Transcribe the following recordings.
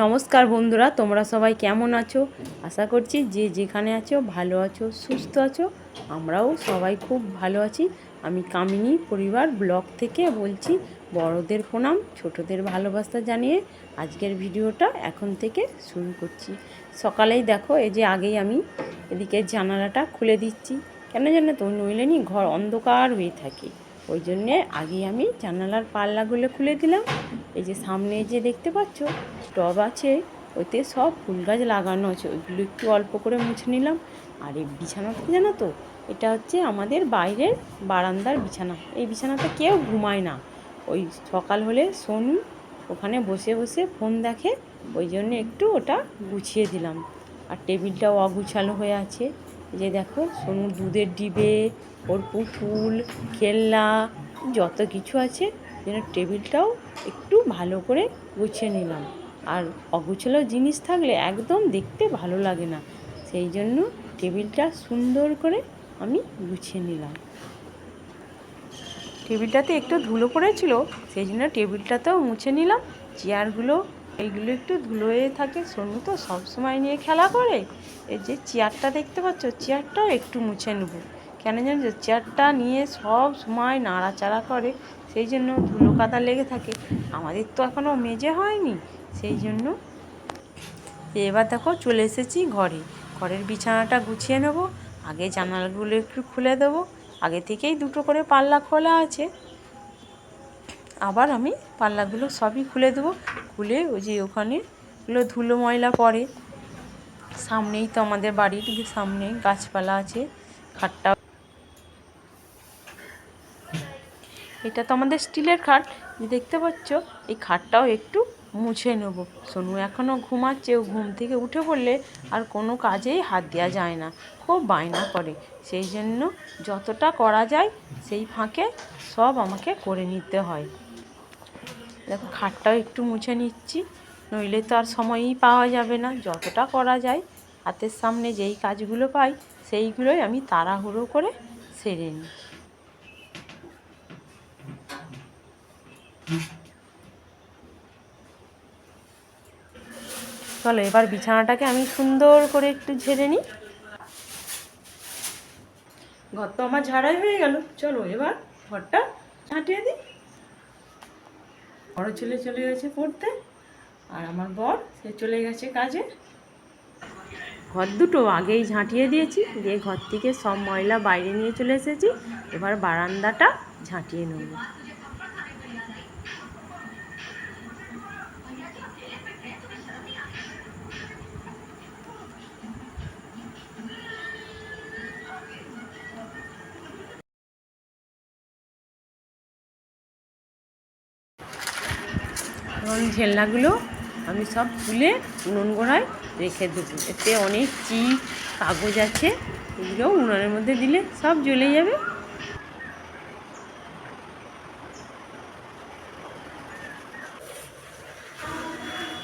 নমস্কার বন্ধুরা, তোমরা সবাই কেমন আছো? আশা করছি যে যেখানে আছো ভালো আছো, সুস্থ আছো। আমরাও সবাই খুব ভালো আছি। আমি কামিনী পরিবার ব্লগ থেকে বলছি। বড়দের প্রণাম, ছোটদের ভালোবাসা জানিয়ে আজকের ভিডিওটা এখন থেকে শুরু করছি। সকালেই দেখো, এই যে আগেই আমি এদিকে জানালাটা খুলে দিচ্ছি। কেন জানো তো, নইলে নি ঘর অন্ধকার হয়ে থাকে। ওই জন্যে আগেই আমি জানালার পাল্লাগুলো খুলে দিলাম। এই যে সামনে যে দেখতে পাচ্ছ টব আছে, ওতে সব ফুল গাছ লাগানো আছে, ওইগুলো একটু অল্প করে মুছে নিলাম। আর এই বিছানাটা জানো তো, এটা হচ্ছে আমাদের বাইরের বারান্দার বিছানা। এই বিছানাতে কেউ ঘুমায় না। ওই সকাল হলে সোনু ওখানে বসে বসে ফোন দেখে, ওই জন্য একটু ওটা গুছিয়ে দিলাম। আর টেবিলটাও অগুছালো হয়ে আছে। এই যে দেখো, সোনুর দুধের ডিবে, ওর পুতুল, খেলনা, যত কিছু আছে, যেন টেবিলটাও একটু ভালো করে গুছিয়ে নিলাম। আর অগুছালো জিনিস থাকলে একদম দেখতে ভালো লাগে না, সেই জন্য টেবিলটা সুন্দর করে আমি গুছিয়ে নিলাম। টেবিলটাতে একটু ধুলো পড়েছিল, সেই জন্য টেবিলটাতেও মুছে নিলাম। চেয়ারগুলো এইগুলো একটু ধুলো হয়ে থাকে, সোনু তো সবসময় নিয়ে খেলা করে। এই যে চেয়ারটা দেখতে পাচ্ছ, চেয়ারটাও একটু মুছে নেবো। কেন জানো, চেয়ারটা নিয়ে সব সময় নাড়াচাড়া করে, সেই জন্য ধুলো কাদা লেগে থাকে। আমাদের তো এখনও মেজে হয়নি, সেই জন্য। এবার দেখো চলে এসেছি ঘরে। ঘরের বিছানাটা গুছিয়ে নেব। আগে জানালাগুলো একটু খুলে দেবো। আগে থেকেই দুটো করে পাল্লা খোলা আছে, আবার আমি পাল্লাগুলো সবই খুলে দেবো। খুলে ওই যে ওখানে ধুলো ময়লা পড়ে, সামনেই তো আমাদের বাড়ির সামনে গাছপালা আছে। খাটটা, এটা তো আমাদের স্টিলের খাট যে দেখতে পাচ্ছ, এই খাটটাও একটু মুছে নেব। সোনু এখনও ঘুমাচ্ছে, ও ঘুম থেকে উঠে পড়লে আর কোনো কাজেই হাত দেওয়া যায় না, খুব বায়না করে। সেই জন্য যতটা করা যায় সেই ফাঁকে সব আমাকে করে নিতে হয়। দেখো, খাটটাও একটু মুছে নিচ্ছি, নইলে তো আর সময়ই পাওয়া যাবে না। যতটা করা যায়, হাতের সামনে যেই কাজগুলো পাই সেইগুলোই আমি তাড়াহুড়ো করে সেরে নিই। চলো এবার বিছানাটাকে আমি সুন্দর করে একটু ঝেড়ে নিই। ঘর তো আমার ঝাড়াই হয়ে গেল, চলো এবার ঘরটা ঝাঁটিয়ে দিই। বড় ছেলে চলে গেছে পড়তে, আর আমার বর সে চলে গেছে কাজে। ঘর দুটো আগেই ঝাঁটিয়ে দিয়েছি, দিয়ে ঘর থেকে সব ময়লা বাইরে নিয়ে চলে এসেছি। এবার বারান্দাটা ঝাঁটিয়ে নেব। এবং ঝেলনাগুলো আমি সব তুলে উনুন গোড়ায় রেখে দেবো। এতে অনেক চিপ কাগজ আছে, এগুলো উনুনের মধ্যে দিলে সব জ্বলে যাবে।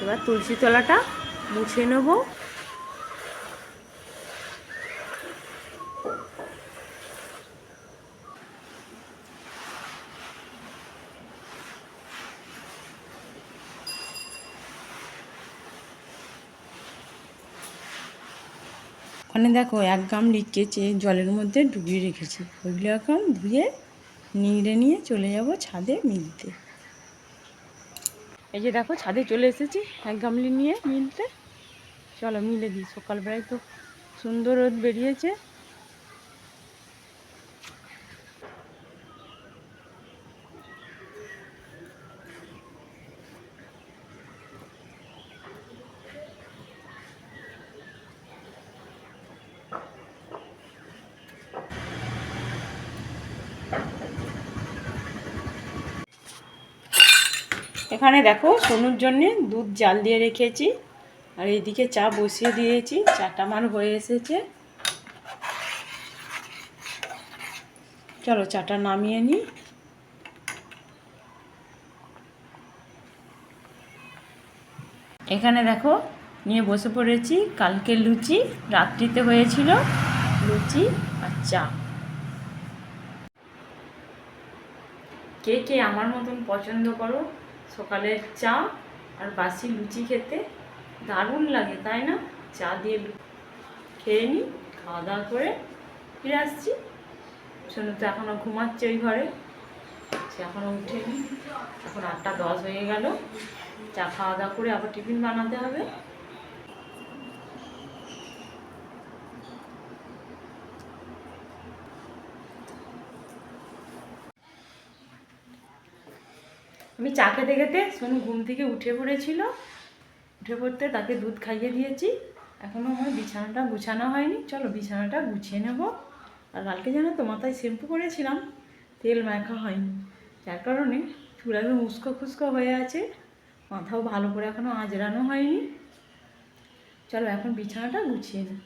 এবার তুলসী তলাটা মুছে নেব। ওখানে দেখো এক গামলি কেচে জলের মধ্যে ডুবিয়ে রেখেছি, ওইগুলো এখন ধুয়ে নিংড়ে নিয়ে চলে যাব ছাদে মিলতে। এই যে দেখো, ছাদে চলে এসেছি এক গামলি নিয়ে মিলতে। চলো মিলে দিই, সকালবেলায় তো সুন্দর রোদ বেরিয়েছে। এখানে দেখো, সোনুর জন্যে দুধ জাল দিয়ে রেখেছি, আর এইদিকে চা বসিয়ে দিয়েছি। চাটা আমার হয়ে এসেছে, চলো চাটা নামিয়ে নিই। এখানে দেখো নিয়ে বসে পড়েছি কালকে লুচি, রাত্রিতে হয়েছিল লুচি আর চা। কে কে আমার মতন পছন্দ করো সকালের চা আর বাসি লুচি খেতে, দারুণ লাগে তাই না? চা দিয়ে খেয়ে নিই, খাওয়া দাওয়া করে ফিরে আসছি। সোনু তো এখনও ঘুমাচ্ছে ওই ঘরে, সে এখনও উঠেনি। এখন 8টা 10 হয়ে গেল। চা খাওয়া দাওয়া করে আবার টিফিন বানাতে হবে। আমি চা খেতে খেতে সোনু ঘুম থেকে উঠে পড়েছিল। উঠে পড়তে তাকে দুধ খাইয়ে দিয়েছি। এখনও আমার বিছানাটা গুছানো হয়নি, চলো বিছানাটা গুছিয়ে নেব। আর কালকে জানো তো মাথায় শ্যাম্পু করেছিলাম, তেল মাখা হয়নি, যার কারণে চুল একদম উস্কো খুস্কো হয়ে আছে, মাথাও ভালো করে এখনও আঁচড়ানো হয়নি। চলো এখন বিছানাটা গুছিয়ে নিই।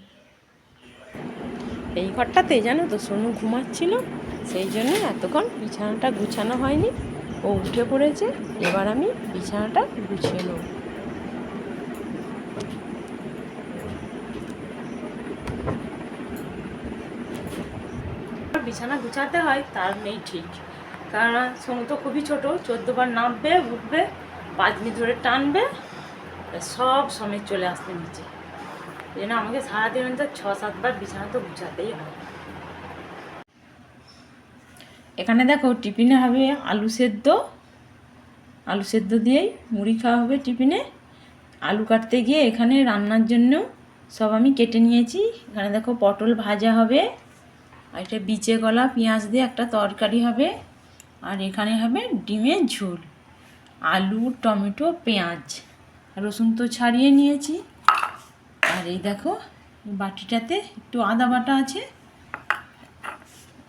এই ঘরটাতে জানো তো সোনু ঘুমাচ্ছিল, সেই জন্য এতক্ষণ বিছানাটা গুছানো হয়নি। ও উঠে পড়েছে, এবার আমি বিছানাটা গুছিয়ে নেব। বিছানা গুছাতে হয় তার নেই ঠিক, কারণ সোনু তো খুবই ছোট, 14বার নামবে উঠবে, 5 মিনিট ধরে টানবে, সব সময় চলে আসবে নিচে। এই জন্য আমাকে সারাদিন অন্তত 6-7বার বিছানা তো গুছাতেই হয়। এখানে দেখো টিফিনে হবে আলু সেদ্ধ, আলু সেদ্ধ দিয়েই মুড়ি খাওয়া হবে টিফিনে। আলু কাটতে গিয়ে এখানে রান্নার জন্য সব আমি কেটে নিয়েছি। এখানে দেখো পটল ভাজা হবে, আর এটা বিচে গলা পেঁয়াজ দিয়ে একটা তরকারি হবে, আর এখানে হবে ডিমের ঝোল, আলু টমেটো পেঁয়াজ, রসুন তো ছাড়িয়ে নিয়েছি। আর এই দেখো বাটিটাতে একটু আদা বাটা আছে,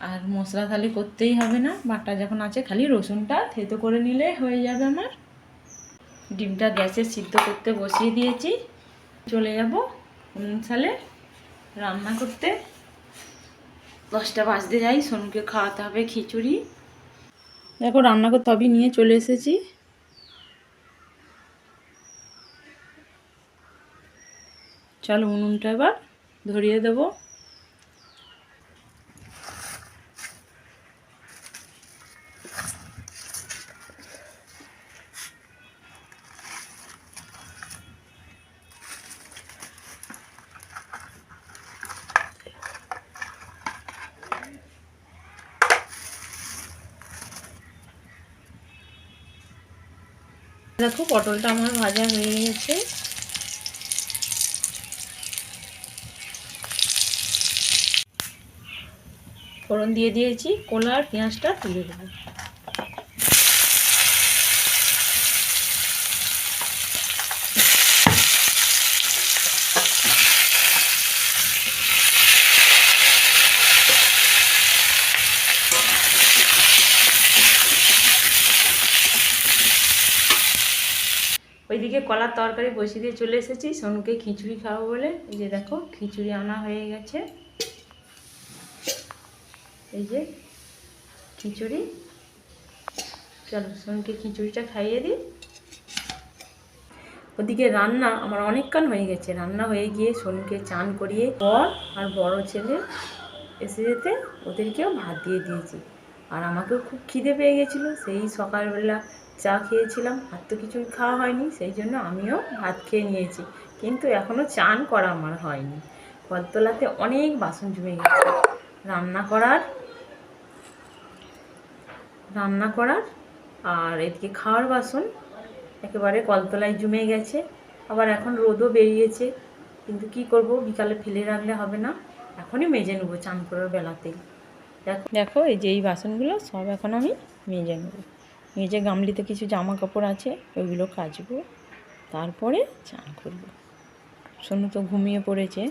আর মশলা খালি করতেই হবে না, বাটা যখন আছে খালি রসুনটা থেতো করে নিলে হয়ে যাবে আমার। ডিমটা গ্যাসে সিদ্ধ করতে বসিয়ে দিয়েছি, চলে যাব সালে রান্না করতে। 10টা বাজতে যাই, সোনুকে খাওয়াতে হবে খিচুড়ি। দেখো রান্না করতে তবে নিয়ে চলে এসেছি। চলো উনুনটা এবার ধরিয়ে দেবো। দেখো পটলটা আমার ভাজা হয়ে গেছে। ফোড়ন দিয়ে দিয়েছি, কলা আর পেঁয়াজটা তুলে দেবো। ওইদিকে কলার তরকারি বসিয়ে দিয়ে চলে এসেছি, সোনুকে খিচুড়ি খাওয়াবো বলে। এই যে দেখো খিচুড়ি আনা হয়ে গেছে, এই যে খিচুড়ি। চলো সোনুকে খিচুড়িটা খাইয়ে দিই। ওদিকে রান্না আমার অনেকক্ষণ হয়ে গেছে, রান্না হয়ে গিয়ে সোনুকে চান করিয়ে বর আর বড় ছেলে এসে যেতে ওদেরকেও ভাত দিয়ে দিয়েছি। আর আমাকেও খুব খিদে পেয়ে গেছিলো, সেই সকালবেলা চা খেয়েছিলাম, আর তো কিছু খাওয়া হয়নি, সেই জন্য আমিও ভাত খেয়ে নিয়েছি। কিন্তু এখনও চান করা আমার হয়নি, কলতলাতে অনেক বাসন জমে গেছে। রান্না করার আর এদিকে খাওয়ার বাসন একেবারে কলতলায় জমে গেছে। আবার এখন রোদও বেরিয়েছে, কিন্তু কি করব, বিকালে ফেলে রাখলে হবে না, এখনই মেজে নেবো চান করার বেলাতেই। দেখো এই যে এই বাসনগুলো সব এখন আমি মেজে নেবো। মেজে গামলিতে কিছু জামা কাপড় আছে ওইগুলো কাচবো, তারপরে চান করব। সোনু তো ঘুমিয়ে পড়েছে।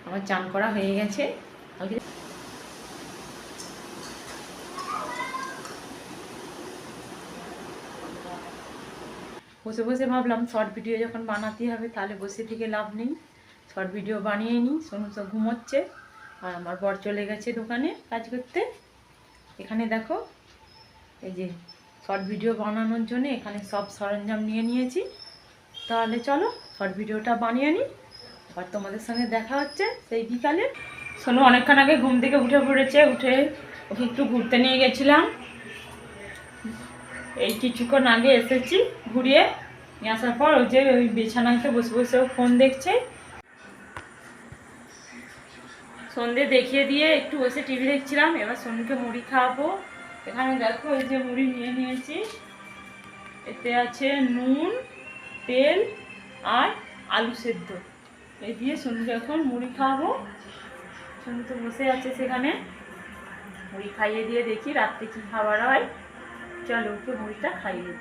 আমার চান করা হয়ে গেছে। বসে বসে ভাবলাম শর্ট ভিডিও যখন বানাতে হবে তাহলে বসে থেকে লাভ নেই, শর্ট ভিডিও বানিয়ে নিই। সোনু তো ঘুমোচ্ছে, আর আমার বর চলে গেছে দোকানে কাজ করতে। এখানে দেখো এই যে শর্ট ভিডিও বানানোর জন্য এখানে সব সরঞ্জাম নিয়ে নিয়েছি। তাহলে চলো শর্ট ভিডিওটা বানিয়ে নিই, আবার তোমাদের সঙ্গে দেখা হচ্ছে সেই বিকালে। সোনু অনেকক্ষণ আগে ঘুম থেকে উঠে পড়েছে, উঠে ওকে একটু ঘুরতে নিয়ে গেছিলাম। এই কিছুক্ষণ আগে এসেছি ঘুরিয়ে নিয়ে আসার পর ওই যে ওই বিছানাতে বসে বসে ও ফোন দেখছে। সন্ধে দেখিয়ে দিয়ে একটু বসে টিভি দেখছিলাম। এবার সোনুকে মুড়ি খাওয়াবো। এখানে দেখো এই যে মুড়ি নিয়ে নিয়েছি, এতে আছে নুন, তেল আর আলু সেদ্ধ। এই দিয়ে সোনুকে এখন মুড়ি খাওয়াবো। সোনু তো বসে আছে সেখানে, মুড়ি খাইয়ে দিয়ে দেখি রাত্রে কি খাবার হয়। চলো ওকে মুড়িটা খাইয়ে দিই।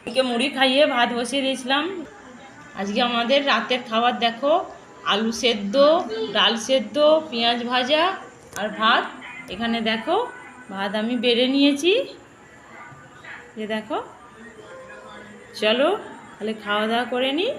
ওকে মুড়ি খাইয়ে ভাত বসিয়ে দিয়েছিলাম। আজকে আমাদের রাতের খাবার দেখো, আলু সেদ্ধ, ডাল সেদ্ধ, পেঁয়াজ ভাজা আর ভাত। এখানে দেখো ভাত আমি বেড়ে নিয়েছি, যে দেখো। চলো তাহলে খাওয়া দাওয়া করে নিই।